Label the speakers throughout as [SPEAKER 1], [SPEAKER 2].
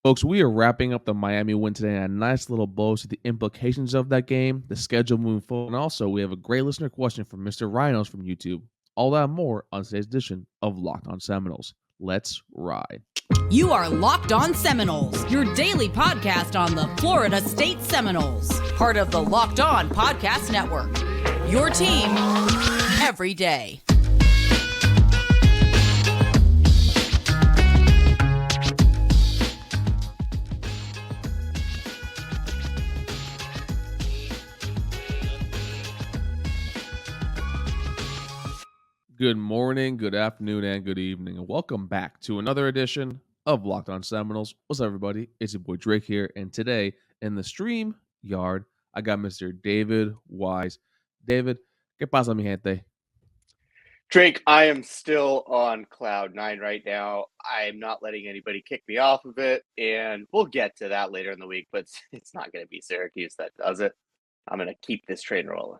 [SPEAKER 1] Folks, we are wrapping up the Miami win today and a nice little bow to the implications of that game, the schedule moving forward, and also we have a great listener question from Mr. Rhinos from YouTube. All that and more on today's edition of Locked On Seminoles. Let's ride.
[SPEAKER 2] You are Locked On Seminoles, your daily podcast on the Florida State Seminoles, part of the Locked On Podcast Network. Your team every day.
[SPEAKER 1] Good morning, good afternoon, and good evening, and welcome back to another edition of Locked On Seminoles. What's up, everybody? It's your boy Drake here, and today in the stream yard, I got Mr. David Wise. David, ¿qué pasa, mi gente?
[SPEAKER 3] Drake, I am still on cloud 9 right now. I'm not letting anybody kick me off of it, and we'll get to that later in the week, but it's not going to be Syracuse that does it. I'm going to keep this train rolling.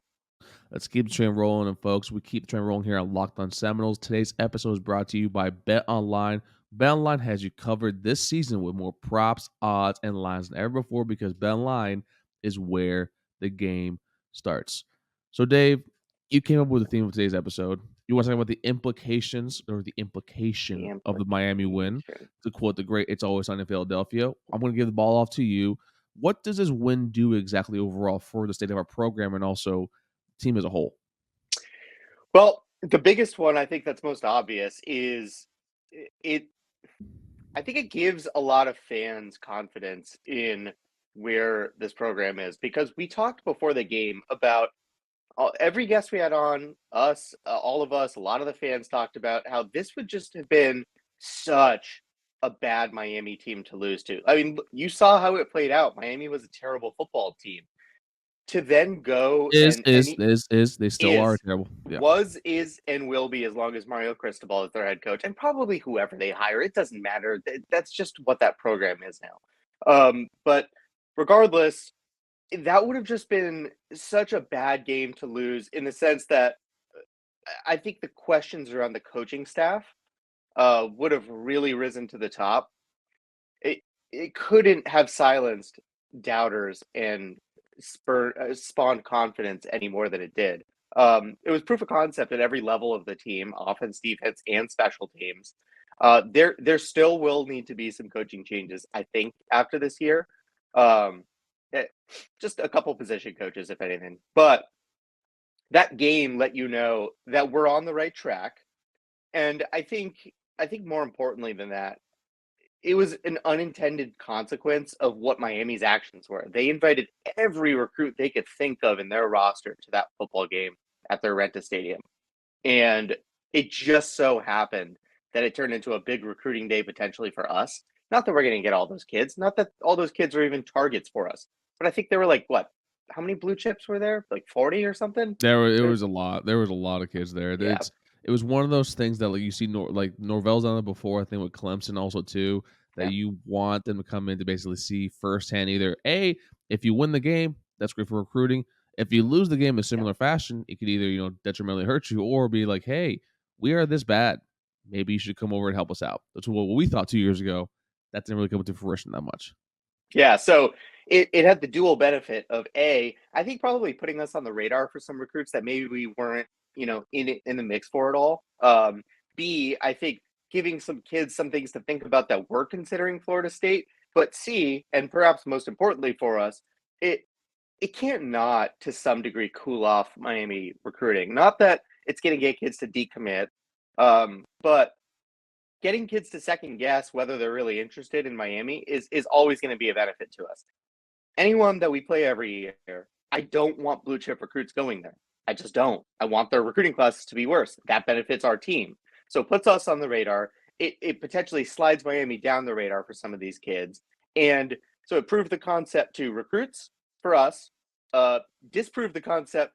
[SPEAKER 1] Let's keep the train rolling, and folks, we keep the train rolling here on Locked On Seminoles. Today's episode is brought to you by BetOnline. BetOnline has you covered this season with more props, odds, and lines than ever before because BetOnline is where the game starts. So, Dave, you came up with the theme of today's episode. You want to talk about the implications or the implication of the Miami win. To quote the great It's Always Sunny in Philadelphia, I'm going to give the ball off to you. What does this win do exactly overall for the state of our program and also team as a whole?
[SPEAKER 3] Well, the biggest one I think that's most obvious is I think it gives a lot of fans confidence in where this program is, because we talked before the game about every guest we had on, us, all of us, a lot of the fans talked about how this would just have been such a bad Miami team to lose to. I mean, you saw how it played out. Miami was a terrible football team. To then go
[SPEAKER 1] they still are terrible.
[SPEAKER 3] Yeah. Was, is, and will be as long as Mario Cristobal is their head coach, and probably whoever they hire. It doesn't matter. That's just what that program is now. But regardless, that would have just been such a bad game to lose, in the sense that I think the questions around the coaching staff would have really risen to the top. It couldn't have silenced doubters and spawned confidence any more than it did. It was proof of concept at every level of the team, offense, defense, and special teams. There still will need to be some coaching changes, I think, after this year. Just a couple position coaches, if anything. But that game let you know that we're on the right track. And I think more importantly than that, it was an unintended consequence of what Miami's actions were. They invited every recruit they could think of in their roster to that football game at their Renta Stadium. And it just so happened that it turned into a big recruiting day potentially for us. Not that we're going to get all those kids. Not that all those kids are even targets for us. But I think there were like, what? How many blue chips were there? Like 40 or something?
[SPEAKER 1] It was a lot. There was a lot of kids there.
[SPEAKER 3] Yeah.
[SPEAKER 1] It was one of those things that, like, you see, Norvell's done it before, I think, with Clemson also too, that you want them to come in to basically see firsthand either, A, if you win the game, that's great for recruiting. If you lose the game in a similar fashion, it could either, detrimentally hurt you or be like, hey, we are this bad. Maybe you should come over and help us out. That's what we thought 2 years ago. That didn't really come to fruition that much.
[SPEAKER 3] Yeah, so it had the dual benefit of, A, I think probably putting us on the radar for some recruits that maybe we weren't, in the mix for it all. B, I think giving some kids some things to think about that we're considering Florida State. But C, and perhaps most importantly for us, it can't not to some degree cool off Miami recruiting. Not that it's going to get kids to decommit, but getting kids to second guess whether they're really interested in Miami is always going to be a benefit to us. Anyone that we play every year, I don't want blue chip recruits going there. I just don't. I want their recruiting classes to be worse. That benefits our team. So it puts us on the radar. It potentially slides Miami down the radar for some of these kids. And so it proved the concept to recruits for us, disproved the concept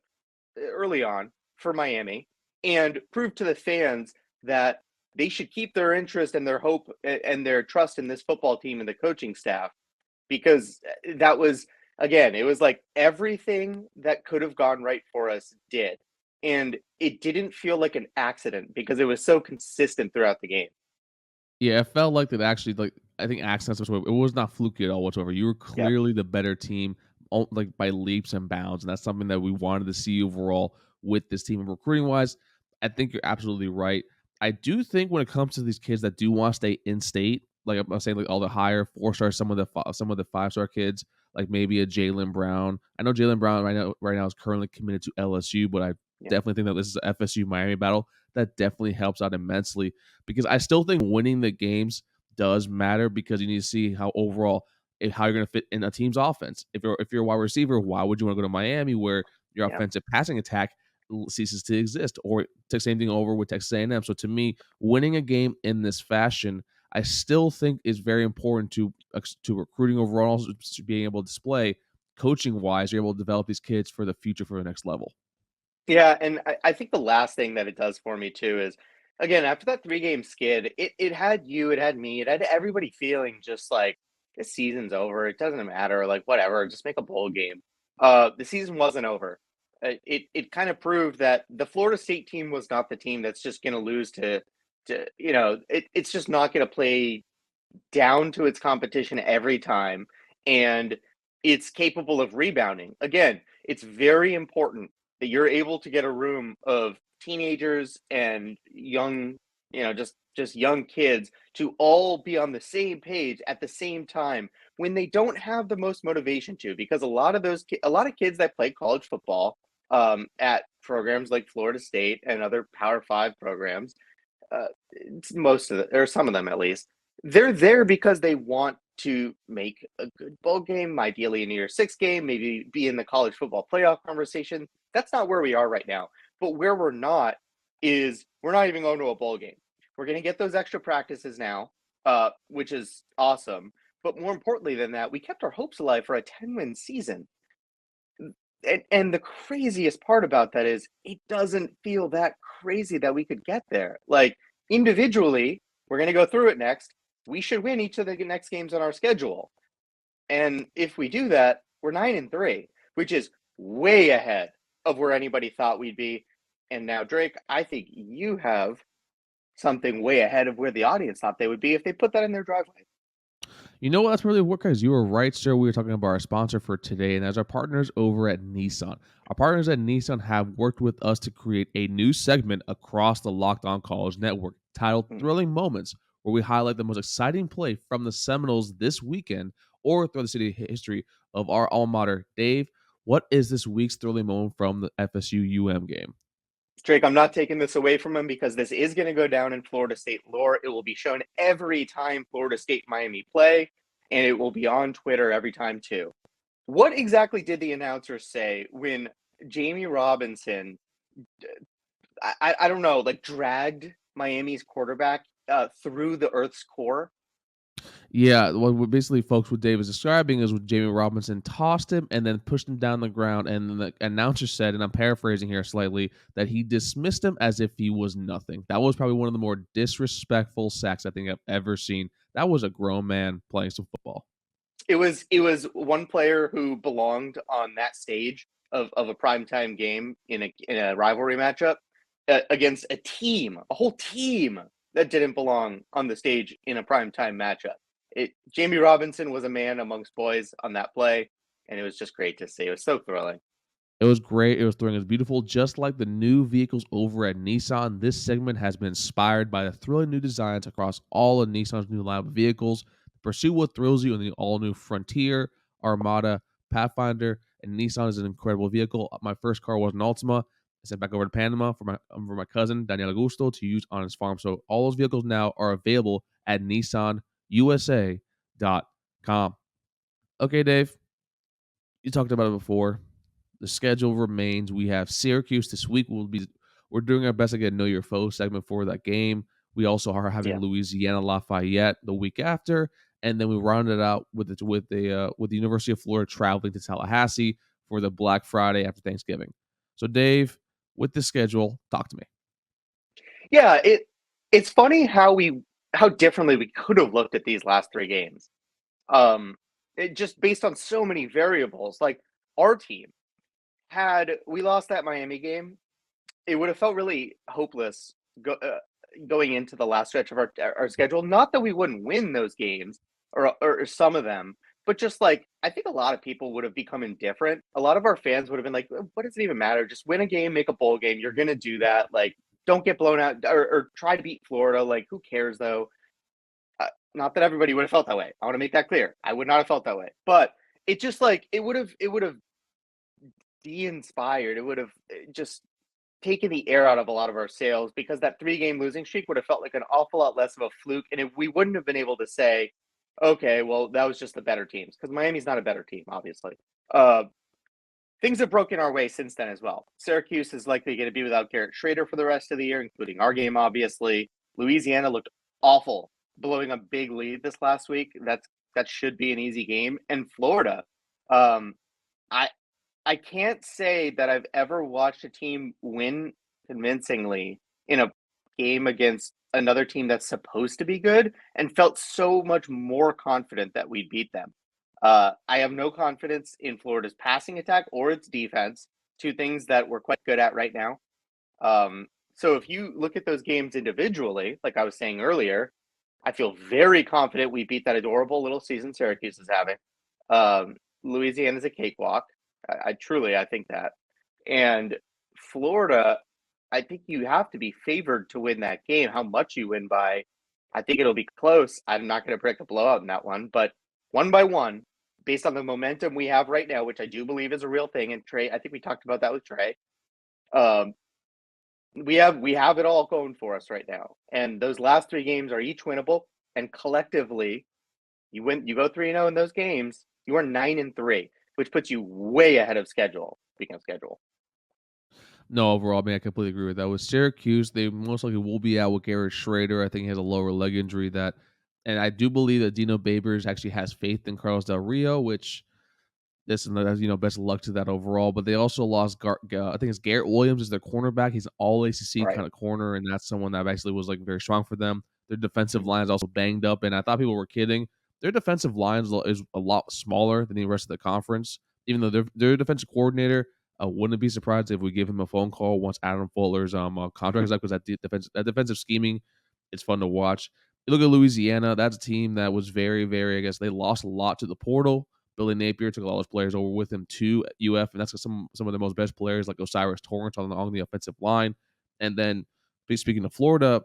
[SPEAKER 3] early on for Miami, and proved to the fans that they should keep their interest and their hope and their trust in this football team and the coaching staff, because that was, again, it was like everything that could have gone right for us did. And it didn't feel like an accident because it was so consistent throughout the game.
[SPEAKER 1] Yeah, it felt like that actually, like, I think accents whatsoever. It was not fluky at all whatsoever. You were
[SPEAKER 3] Yeah.
[SPEAKER 1] clearly the better team, like by leaps and bounds, and that's something that we wanted to see overall with this team. And recruiting wise, I think you're absolutely right. I do think when it comes to these kids that do want to stay in state, like I'm saying, like all the higher 4 star, some of the 5-star kids, like maybe a Jalen Brown. I know Jalen Brown right now is currently committed to LSU, but I
[SPEAKER 3] Yeah.
[SPEAKER 1] definitely think that this is a FSU Miami battle that definitely helps out immensely because I still think winning the games does matter because you need to see how overall how you're going to fit in a team's offense. If you're a wide receiver, why would you want to go to Miami where your
[SPEAKER 3] Yeah.
[SPEAKER 1] offensive passing attack ceases to exist? Or the same thing over with Texas A&M. So to me, winning a game in this fashion, I still think is very important to recruiting overall, to being able to display coaching wise. You're able to develop these kids for the future for the next level.
[SPEAKER 3] Yeah, and I think the last thing that it does for me too is, again, after that 3-game skid, it had you, it had me, it had everybody feeling just like this season's over. It doesn't matter, like whatever, just make a bowl game. The season wasn't over. It kind of proved that the Florida State team was not the team that's just going to lose to it's just not going to play down to its competition every time, and it's capable of rebounding. Again, it's very important that you're able to get a room of teenagers and young, just young kids to all be on the same page at the same time when they don't have the most motivation to, because a lot of kids that play college football at programs like Florida State and other Power 5 programs, most of or some of them at least, they're there because they want to make a good bowl game, ideally a New Year's Six game, maybe be in the college football playoff conversation. That's not where we are right now. But where we're not is we're not even going to a bowl game. We're going to get those extra practices now, which is awesome. But more importantly than that, we kept our hopes alive for a 10-win season. And the craziest part about that is it doesn't feel that crazy that we could get there. Like individually, we're going to go through it next. We should win each of the next games on our schedule. And if we do that, we're 9-3, which is way ahead of where anybody thought we'd be. And now, Drake, I think you have something way ahead of where the audience thought they would be if they put that in their driveway.
[SPEAKER 1] You know what? That's really what, guys. You were right, sir. We were talking about our sponsor for today, and as our partners over at Nissan. Our partners at Nissan have worked with us to create a new segment across the Locked On College Network titled
[SPEAKER 3] Hmm.
[SPEAKER 1] Thrilling Moments, where we highlight the most exciting play from the Seminoles this weekend or through the city history of our alma mater. Dave, what is this week's thrilling moment from the FSU UM game?
[SPEAKER 3] Drake, I'm not taking this away from him because this is going to go down in Florida State lore. It will be shown every time Florida State Miami play, and it will be on Twitter every time too. What exactly did the announcer say when Jamie Robinson, I don't know, like dragged Miami's quarterback through the Earth's core?
[SPEAKER 1] Yeah, what basically, folks, what Dave is describing is what Jamie Robinson tossed him and then pushed him down the ground. And then the announcer said, and I'm paraphrasing here slightly, that he dismissed him as if he was nothing. That was probably one of the more disrespectful sacks I think I've ever seen. That was a grown man playing some football.
[SPEAKER 3] It was one player who belonged on that stage of a primetime game in a rivalry matchup against a whole team that didn't belong on the stage in a primetime matchup. Jamie Robinson was a man amongst boys on that play, and it was just great to see. It was so thrilling.
[SPEAKER 1] It was great. It was thrilling. It was beautiful. Just like the new vehicles over at Nissan, this segment has been inspired by the thrilling new designs across all of Nissan's new line of vehicles. Pursue what thrills you in the all-new Frontier, Armada, Pathfinder, and Nissan is an incredible vehicle. My first car was an Altima. I sent back over to Panama for my cousin, Daniel Augusto, to use on his farm. So all those vehicles now are available at nissanusa.com. Okay, Dave, you talked about it before. The schedule remains. We have Syracuse this week. We're doing our best to get a Know Your Foe segment for that game. We also are having
[SPEAKER 3] Yeah.
[SPEAKER 1] Louisiana Lafayette the week after, and then we round it out with the University of Florida traveling to Tallahassee for the Black Friday after Thanksgiving. So, Dave, with the schedule, talk to me.
[SPEAKER 3] Yeah, it's funny how differently we could have looked at these last 3 games. It just based on so many variables. Like our team, had we lost that Miami game, it would have felt really hopeless going into the last stretch of our schedule. Not that we wouldn't win those games or some of them, but just like I think a lot of people would have become indifferent. A lot of our fans would have been like, "What does it even matter? Just win a game, make a bowl game. You're gonna do that. Like, don't get blown out or try to beat Florida. Like, who cares though?" Not that everybody would have felt that way. I want to make that clear. I would not have felt that way, but it just like it would have de-inspired. It would have just taken the air out of a lot of our sails because that 3-game losing streak would have felt like an awful lot less of a fluke, and we wouldn't have been able to say, okay, well, that was just the better teams, because Miami's not a better team, obviously. Things have broken our way since then as well. Syracuse is likely going to be without Garrett Shrader for the rest of the year, including our game, obviously. Louisiana looked awful, blowing a big lead this last week. That should be an easy game. And Florida, I can't say that I've ever watched a team win convincingly in a game against another team that's supposed to be good and felt so much more confident that we'd beat them. I have no confidence in Florida's passing attack or its defense, two things that we're quite good at right now. So if you look at those games individually, like I was saying earlier, I feel very confident we beat that adorable little season Syracuse is having. Louisiana's a cakewalk. I truly think that. And Florida, I think you have to be favored to win that game. How much you win by, I think it'll be close. I'm not going to predict a blowout in that one, but 1-1, based on the momentum we have right now, which I do believe is a real thing. And Trey, I think we talked about that with Trey. We have it all going for us right now. And those last 3 games are each winnable. And collectively, you go 3-0 in those games, you are 9-3. Which puts you way ahead of schedule. Speaking of schedule.
[SPEAKER 1] No, overall, I mean, I completely agree with that. With Syracuse, they most likely will be out with Garrett Shrader. I think he has a lower leg injury and I do believe that Dino Babers actually has faith in Carlos Del Rio, which best of luck to that overall. But they also lost, I think it's Garrett Williams is their cornerback. He's an all ACC kind of corner, and that's someone that actually was like very strong for them. Their defensive line is also banged up, and I thought people were kidding. Their defensive line is a lot smaller than the rest of the conference, even though their defensive coordinator. I wouldn't be surprised if we give him a phone call once Adam Fuller's contract is up, because that defensive scheming, it's fun to watch. You look at Louisiana, that's a team that was very, very, I guess they lost a lot to the portal. Billy Napier took all his players over with him to UF, and that's some of the most best players like Osiris Torrance on the offensive line. And then speaking of Florida,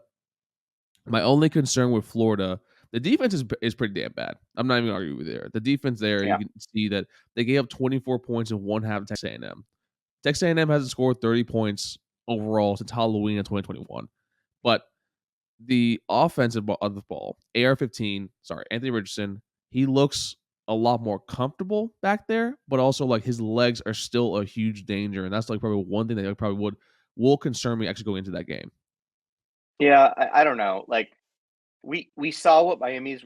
[SPEAKER 1] my only concern with Florida, the defense is pretty damn bad. I'm not even arguing with there. The defense there, You can see that they gave up 24 points in one half of Texas A&M. Texas A&M hasn't scored 30 points overall since Halloween in 2021. But the offensive of the ball, AR-15, Anthony Richardson, he looks a lot more comfortable back there, but also like his legs are still a huge danger, and that's like probably one thing that probably will concern me actually going into that game.
[SPEAKER 3] Yeah, I don't know. Like we saw what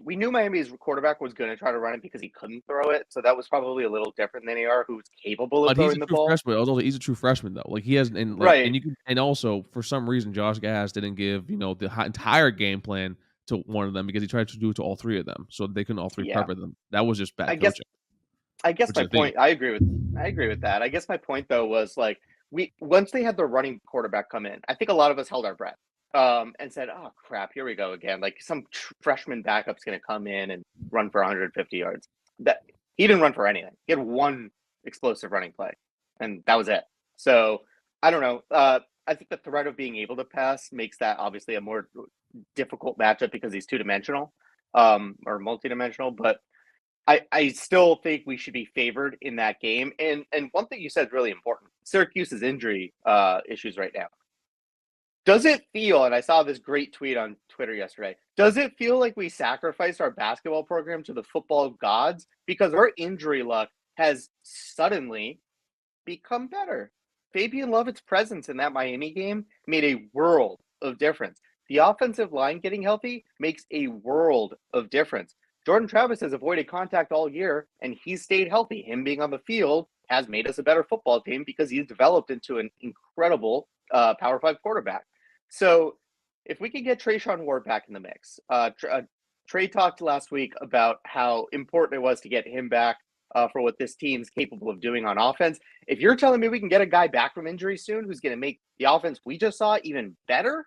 [SPEAKER 3] we knew Miami's quarterback was going to try to run it because he couldn't throw it, so that was probably a little different than AR, who's capable of throwing the ball.
[SPEAKER 1] He's a true freshman though. Like he has,
[SPEAKER 3] right.
[SPEAKER 1] And also for some reason, Josh Gas didn't give the entire game plan to one of them because he tried to do it to all 3 of them, so they couldn't all 3 cover them. That was just bad coaching.
[SPEAKER 3] I guess my point. I agree with that. I guess my point though was like once they had the running quarterback come in, I think a lot of us held our breath. And said, "Oh crap, here we go again! Like some freshman backup's going to come in and run for 150 yards." That he didn't run for anything. He had one explosive running play, and that was it. So I don't know. I think the threat of being able to pass makes that obviously a more difficult matchup because he's 2-dimensional, or multidimensional. But I still think we should be favored in that game. And one thing you said is really important: Syracuse's injury issues right now. Does it feel, and I saw this great tweet on Twitter yesterday, does it feel like we sacrificed our basketball program to the football gods because our injury luck has suddenly become better? Fabian Lovett's presence in that Miami game made a world of difference. The offensive line getting healthy makes a world of difference. Jordan Travis has avoided contact all year, and he's stayed healthy. Him being on the field has made us a better football team because he's developed into an incredible Power 5 quarterback. So if we could get Trayshawn Ward back in the mix, Trey talked last week about how important it was to get him back for what this team's capable of doing on offense. If you're telling me we can get a guy back from injury soon who's going to make the offense we just saw even better,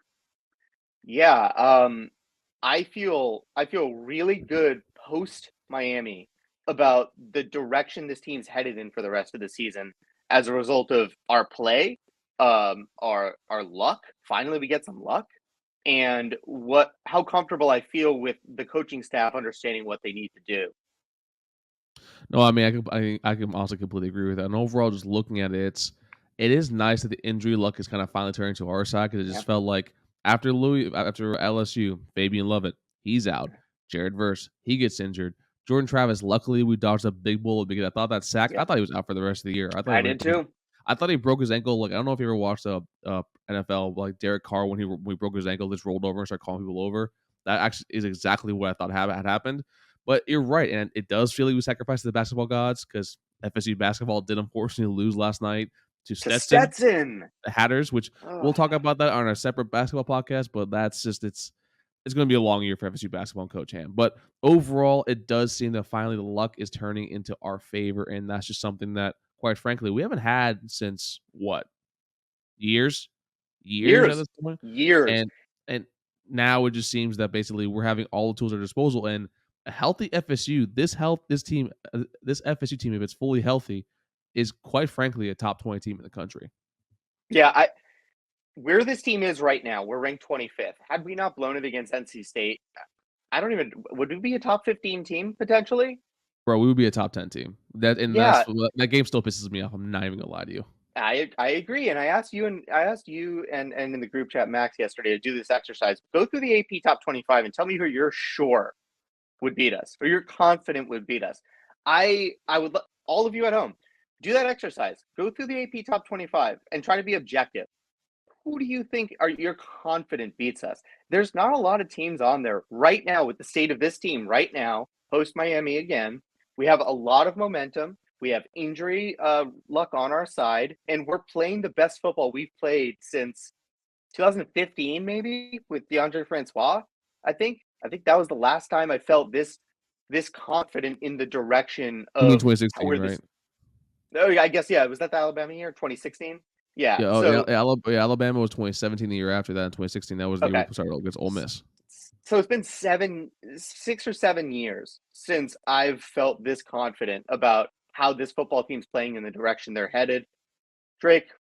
[SPEAKER 3] Yeah, I feel really good post Miami about the direction this team's headed in for the rest of the season as a result of our play, our luck. Finally, we get some luck, and how comfortable I feel with the coaching staff understanding what they need to do.
[SPEAKER 1] No, I mean, I can also completely agree with that. And overall, just looking at it, it is nice that the injury luck is kind of finally turning to our side because it
[SPEAKER 3] Yeah,
[SPEAKER 1] just felt like after LSU, Fabian Lovett, he's out. Jared Verse, he gets injured. Jordan Travis, luckily we dodged a big bullet because I thought that sack. I
[SPEAKER 3] yep,
[SPEAKER 1] thought he was out for the rest of the year.
[SPEAKER 3] I did too.
[SPEAKER 1] I thought he broke his ankle. Like I don't know if you ever watched NFL like Derek Carr when he broke his ankle, just rolled over and started calling people over. That actually is exactly what I thought had happened. But you're right, and it does feel like we sacrificed the basketball gods because FSU basketball did unfortunately lose last night to
[SPEAKER 3] To
[SPEAKER 1] Stetson,
[SPEAKER 3] Stetson.
[SPEAKER 1] the Hatters, which we'll
[SPEAKER 3] Ugh.
[SPEAKER 1] talk about that on a separate basketball podcast. But that's just it's going to be a long year for FSU basketball and Coach Ham. But overall, it does seem that finally the luck is turning into our favor, and that's just something that, quite frankly, we haven't had since what years, years at
[SPEAKER 3] Years,
[SPEAKER 1] this point,
[SPEAKER 3] years.
[SPEAKER 1] and now it just seems that basically we're having all the tools at our disposal and a healthy FSU. This FSU team, if it's fully healthy, is quite frankly a top 20 team in the country.
[SPEAKER 3] Yeah, where this team is right now, we're ranked 25th. Had we not blown it against NC State, I don't even would we be a top 15 team potentially?
[SPEAKER 1] Bro, we would be a top 10 team.
[SPEAKER 3] Yeah,
[SPEAKER 1] That game still pisses me off. I'm not even gonna lie to you.
[SPEAKER 3] I agree. And I asked you and in the group chat Max yesterday to do this exercise. Go through the AP top 25 and tell me who you're sure would beat us or you're confident would beat us. I would all of you at home do that exercise. Go through the AP top 25 and try to be objective. Who do you think you're confident beats us? There's not a lot of teams on there right now with the state of this team right now, post Miami again. We have a lot of momentum. We have injury luck on our side, and we're playing the best football we've played since 2015, maybe with DeAndre Francois. I think that was the last time I felt this confident in the direction
[SPEAKER 1] You mean
[SPEAKER 3] of how
[SPEAKER 1] 2016,
[SPEAKER 3] we're
[SPEAKER 1] right?
[SPEAKER 3] this. Oh, yeah, I guess was that the Alabama year, 2016? Yeah.
[SPEAKER 1] Yeah,
[SPEAKER 3] So
[SPEAKER 1] Alabama was 2017 the year after that. In 2016, that was the year we
[SPEAKER 3] okay.
[SPEAKER 1] started against Ole Miss.
[SPEAKER 3] So it's been 6 or 7 years since I've felt this confident about how this football team's playing in the direction they're headed. Drake,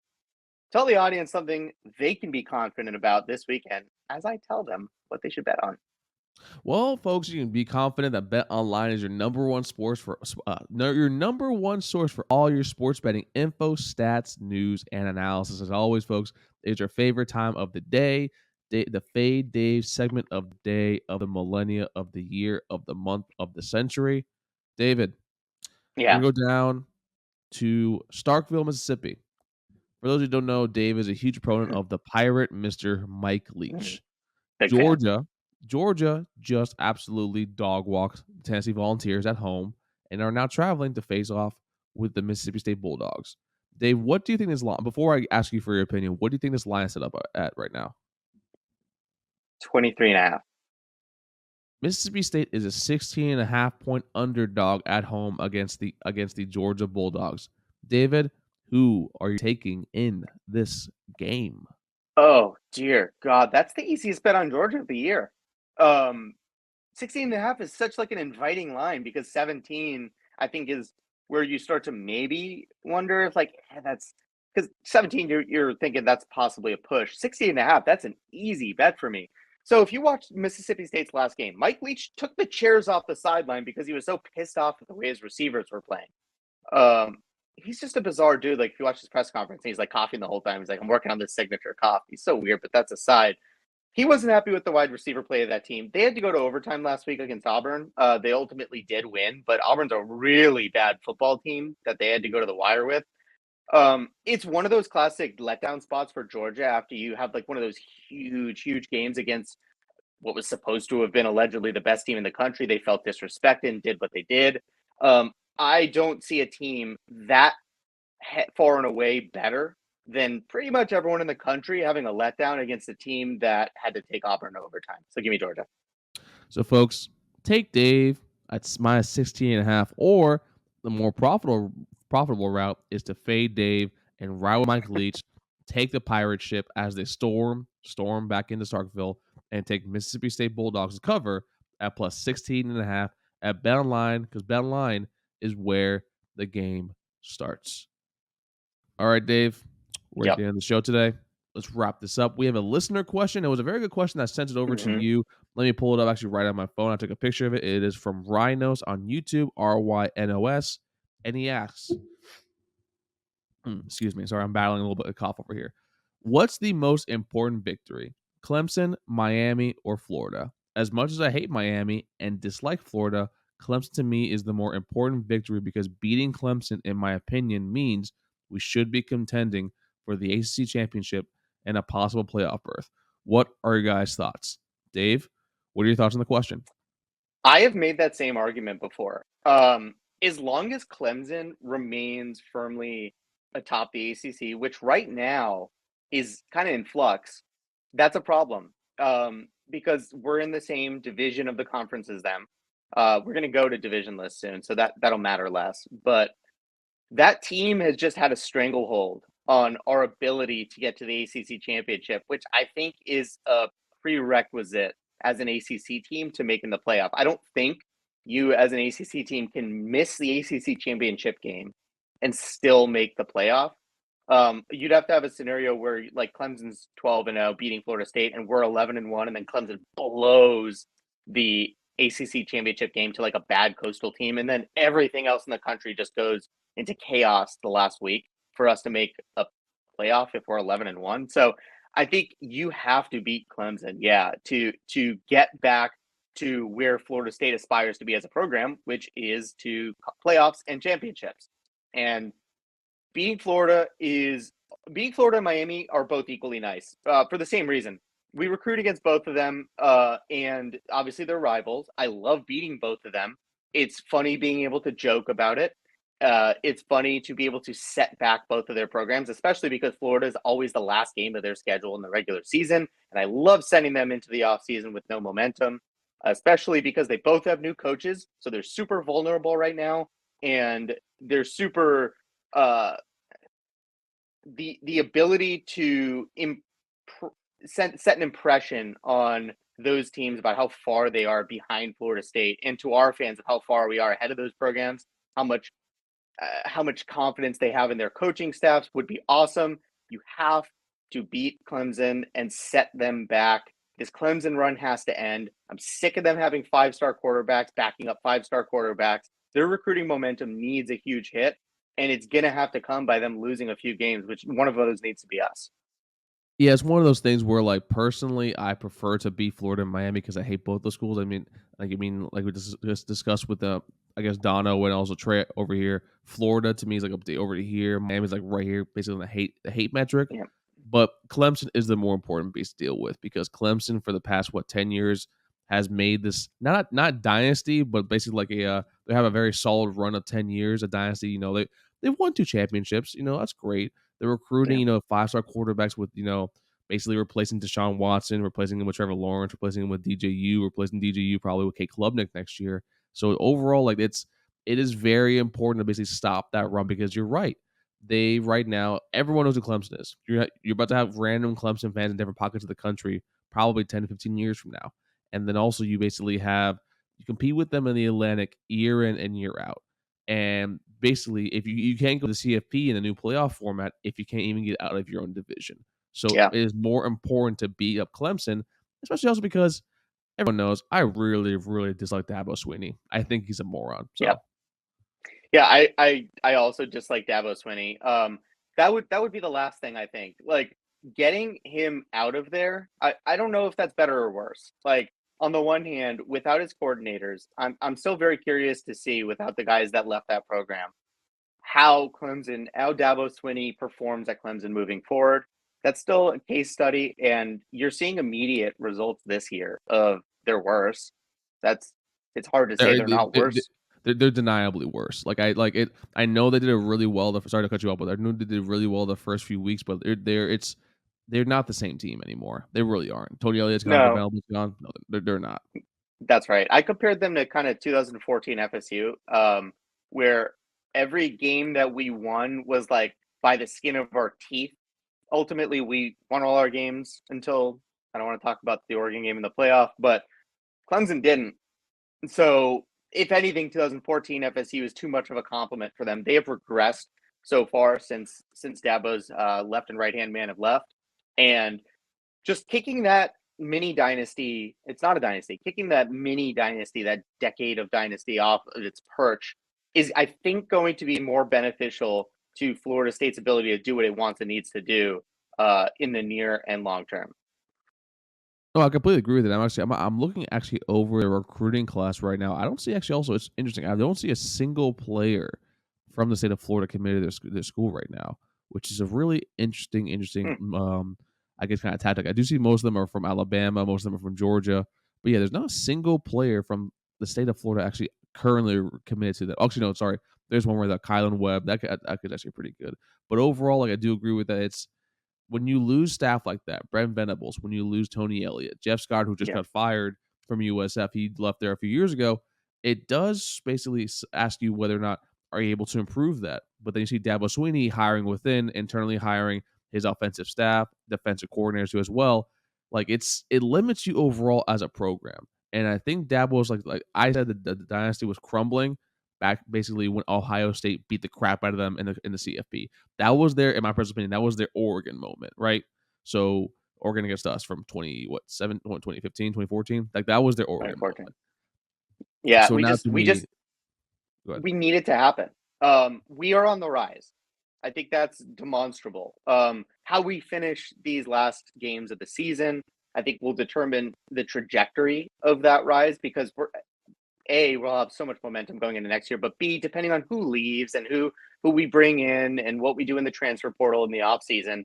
[SPEAKER 3] tell the audience something they can be confident about this weekend as I tell them what they should bet on.
[SPEAKER 1] Well, folks, you can be confident that Bet Online is your number one your number one source for all your sports betting info, stats, news, and analysis. As always, folks, it's your favorite time of the day, the Fade Dave segment of the day, of the millennia, of the year, of the month, of the century. David, we're
[SPEAKER 3] Yeah.
[SPEAKER 1] gonna go down to Starkville, Mississippi. For those who don't know, Dave is a huge proponent of the pirate, Mr. Mike Leach.
[SPEAKER 3] Big fan.
[SPEAKER 1] Georgia just absolutely dog walked the Tennessee Volunteers at home and are now traveling to face off with the Mississippi State Bulldogs. Dave, what do you think this line? Before I ask you for your opinion, what do you think this line is set up at right now?
[SPEAKER 3] 23.5.
[SPEAKER 1] Mississippi State is a 16.5 point underdog at home against the Georgia Bulldogs. David, who are you taking in this game?
[SPEAKER 3] Oh, dear God. That's the easiest bet on Georgia of the year. 16.5 is such like an inviting line because 17, I think, is where you start to maybe wonder if that's because 17, you're thinking that's possibly a push. 16.5, that's an easy bet for me. So if you watch Mississippi State's last game, Mike Leach took the chairs off the sideline because he was so pissed off at the way his receivers were playing. He's just a bizarre dude. Like if you watch his press conference, he's like coughing the whole time. He's like, I'm working on this signature cough. He's so weird, but that's aside. He wasn't happy with the wide receiver play of that team. They had to go to overtime last week against Auburn. They ultimately did win, but Auburn's a really bad football team that they had to go to the wire with. It's one of those classic letdown spots for Georgia after you have like one of those huge games against what was supposed to have been allegedly the best team in the country. They felt disrespected and did what they did. I don't see a team that far and away better than pretty much everyone in the country having a letdown against a team that had to take Auburn to overtime. So give me Georgia.
[SPEAKER 1] So, folks, take Dave at minus 16.5, or the more profitable route is to fade Dave and ride with Mike Leach, take the pirate ship as they storm back into Starkville and take Mississippi State Bulldogs to cover at plus 16.5 at BetOnline, because BetOnline is where the game starts. All right, Dave, we're at
[SPEAKER 3] Yep.
[SPEAKER 1] the end of the show today. Let's wrap this up. We have a listener question. It was a very good question. I sent it over to you. Let me pull it up actually right on my phone. I took a picture of it. It is from Rhinos on YouTube, RYNOS. And he asks, excuse me, sorry, I'm battling a little bit of cough over here. What's the most important victory? Clemson, Miami, or Florida? As much as I hate Miami and dislike Florida, Clemson to me is the more important victory because beating Clemson, in my opinion, means we should be contending for the ACC championship and a possible playoff berth. What are your guys' thoughts? Dave, what are your thoughts on the question?
[SPEAKER 3] I have made that same argument before. As long as Clemson remains firmly atop the ACC, which right now is kind of in flux, that's a problem. Because we're in the same division of the conference as them. We're going to go to divisionless soon, so that'll matter less. But that team has just had a stranglehold on our ability to get to the ACC championship, which I think is a prerequisite as an ACC team to making the playoff. I don't think you as an ACC team can miss the ACC championship game and still make the playoff. You'd have to have a scenario where like Clemson's 12-0 beating Florida State and we're 11-1, and then Clemson blows the ACC championship game to like a bad Coastal team, and then everything else in the country just goes into chaos the last week for us to make a playoff if we're 11-1. So I think you have to beat Clemson, to get back to where Florida State aspires to be as a program, which is to playoffs and championships. And beating Florida and Miami are both equally nice for the same reason. We recruit against both of them, and obviously they're rivals. I love beating both of them. It's funny being able to joke about it. It's funny to be able to set back both of their programs, especially because Florida is always the last game of their schedule in the regular season. And I love sending them into the offseason with no momentum, especially because they both have new coaches. So they're super vulnerable right now. And they're super the ability to set an impression on those teams about how far they are behind Florida State, and to our fans of how far we are ahead of those programs, how much confidence they have in their coaching staffs would be awesome. You have to beat Clemson and set them back. This Clemson run has to end. I'm sick of them having 5-star quarterbacks backing up 5-star quarterbacks. Their recruiting momentum needs a huge hit, and it's going to have to come by them losing a few games, which one of those needs to be us.
[SPEAKER 1] Yeah, it's one of those things where, like, personally, I prefer to beat Florida and Miami because I hate both those schools. I mean, like we just discussed with I guess Dono and also Trey over here. Florida to me is like up over here. Miami's like right here, basically on the hate metric.
[SPEAKER 3] Yeah.
[SPEAKER 1] But Clemson is the more important beast to deal with because Clemson for the past 10 years has made this not dynasty, but basically like they have a very solid run of 10 years, a dynasty. You know, they've won 2 championships. You know, that's great. They're recruiting, 5-star quarterbacks with, basically replacing Deshaun Watson, replacing him with Trevor Lawrence, replacing him with DJU, replacing DJU probably with Kate Klubnik next year. So overall, like it is very important to basically stop that run because you're right. They right now, everyone knows who Clemson is. You're about to have random Clemson fans in different pockets of the country, probably 10 to 15 years from now. And then also you basically you compete with them in the Atlantic year in and year out. And basically, if you can't go to CFP in a new playoff format, if you can't even get out of your own division. So it is more important to beat up Clemson, especially also because everyone knows I really, really dislike Dabo Swinney. I think he's a moron. So.
[SPEAKER 3] Yeah, I also dislike Dabo Swinney. That would be the last thing I think. Like getting him out of there, I don't know if that's better or worse. Like on the one hand, without his coordinators, I'm still very curious to see without the guys that left that program how Dabo Swinney performs at Clemson moving forward. That's still a case study, and you're seeing immediate results this year of their worse. It's hard to say they're not worse.
[SPEAKER 1] They're deniably worse. I know they did a really well. Sorry to cut you off, but I know they did really well the first few weeks. But they're not the same team anymore. They really aren't. Tony Elliott's gone. No, they're not.
[SPEAKER 3] That's right. I compared them to kind of 2014 FSU, where every game that we won was like by the skin of our teeth. Ultimately, we won all our games until I don't want to talk about the Oregon game in the playoff, but Clemson didn't. So if anything, 2014 FSU is too much of a compliment for them. They have regressed so far since Dabo's left and right hand man have left, and just kicking that mini dynasty, it's not a dynasty, kicking that mini dynasty, that decade of dynasty off of its perch is, I think, going to be more beneficial to Florida State's ability to do what it wants and needs to do in the near and long term.
[SPEAKER 1] No, I completely agree with it. I'm looking actually over the recruiting class right now. I don't see it's interesting. I don't see a single player from the state of Florida committed to their school right now, which is a really interesting, I guess, kind of tactic. I do see most of them are from Alabama, most of them are from Georgia, but yeah, there's not a single player from the state of Florida actually currently committed to that. Actually, no, sorry. There's one where the Kylan Webb that could actually pretty good. But overall, like I do agree with that. It's when you lose staff like that, Brent Venables, when you lose Tony Elliott, Jeff Scott, who just got fired from USF, he left there a few years ago. It does basically ask you whether or not are you able to improve that. But then you see Dabo Swinney hiring within, internally hiring his offensive staff, defensive coordinators too as well. Like it limits you overall as a program. And I think Dabo's like I said, the dynasty was crumbling back basically when Ohio State beat the crap out of them in the CFP. That was their, in my personal opinion, that was their Oregon moment, right? So Oregon against us from 2015, 2014, like that was their Oregon moment.
[SPEAKER 3] Yeah,
[SPEAKER 1] so
[SPEAKER 3] we need it to happen. We are on the rise. I think that's demonstrable. How we finish these last games of the season, I think, will determine the trajectory of that rise, because we'll have so much momentum going into next year, but B, depending on who leaves and who we bring in and what we do in the transfer portal in the offseason.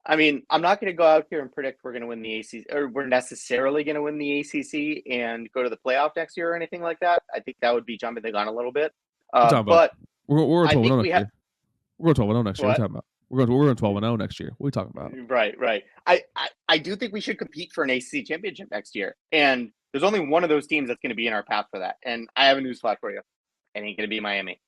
[SPEAKER 3] I mean, I'm not going to go out here and predict we're going to win the ACC, or we're necessarily going to win the ACC and go to the playoff next year or anything like that. I think that would be jumping the gun a little bit. But
[SPEAKER 1] we're 12-0 next year. We're going 12-0 next year. What are you talking about? We're going 12-0 next year. What are you talking about?
[SPEAKER 3] Right. I do think we should compete for an ACC championship next year, and there's only one of those teams that's going to be in our path for that. And I have a newsflash for you. It ain't going to be Miami.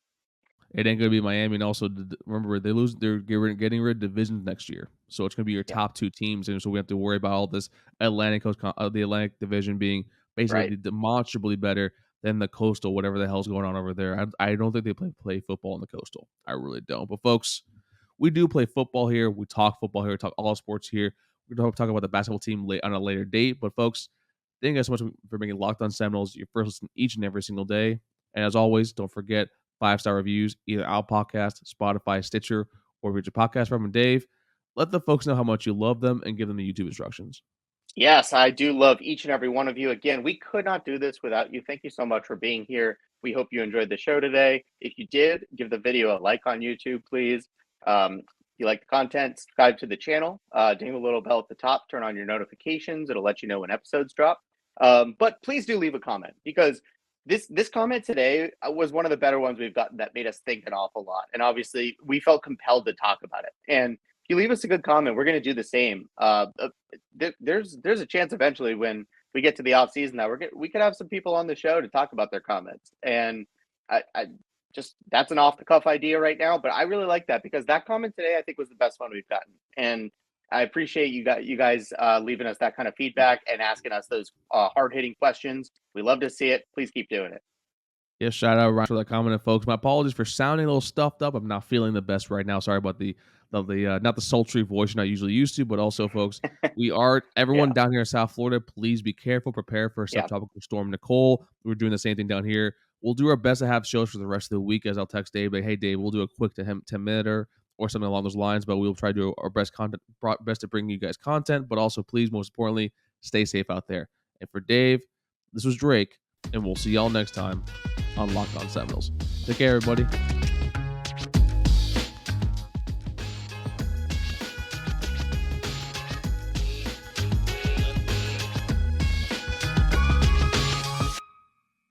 [SPEAKER 1] It ain't going to be Miami. And also, remember, they're getting rid of divisions next year. So it's going to be your top two teams. And so we have to worry about all this the Atlantic division being basically demonstrably better than the Coastal, whatever the hell's going on over there. I don't think they play football in the Coastal. I really don't. But, folks, we do play football here. We talk football here. We talk all sports here. We're going to talk about the basketball team on a later date. But, folks, thank you guys so much for being Locked On Seminoles, your first listen each and every single day. And as always, don't forget 5-star reviews, either Apple Podcast, Spotify, Stitcher, or reach a podcast from Dave. Let the folks know how much you love them and give them the YouTube instructions.
[SPEAKER 3] Yes, I do love each and every one of you. Again, we could not do this without you. Thank you so much for being here. We hope you enjoyed the show today. If you did, give the video a like on YouTube, please. If you like the content, subscribe to the channel. Ding the little bell at the top. Turn on your notifications. It'll let you know when episodes drop. But please do leave a comment, because this comment today was one of the better ones we've gotten that made us think an awful lot. And obviously, we felt compelled to talk about it. And if you leave us a good comment, we're going to do the same. There's a chance eventually when we get to the off season that we could have some people on the show to talk about their comments. And I just, that's an off the cuff idea right now, but I really like that, because that comment today I think was the best one we've gotten. And I appreciate you guys leaving us that kind of feedback and asking us those hard-hitting questions. We love to see it. Please keep doing it.
[SPEAKER 1] Yes, shout out Ryan for that comment, folks. My apologies for sounding a little stuffed up. I'm not feeling the best right now. Sorry about the not the sultry voice you're not usually used to, but also, folks, everyone down here in South Florida, please be careful. Prepare for a subtropical storm Nicole. We're doing the same thing down here. We'll do our best to have shows for the rest of the week, as I'll text Dave, like, hey, Dave, we'll do a quick 10-minute or something along those lines, but we'll try to do our best to bring you guys content, but also, please, most importantly, stay safe out there. And for Dave, this was Drake, and we'll see y'all next time on Locked On Seminoles. Take care, everybody.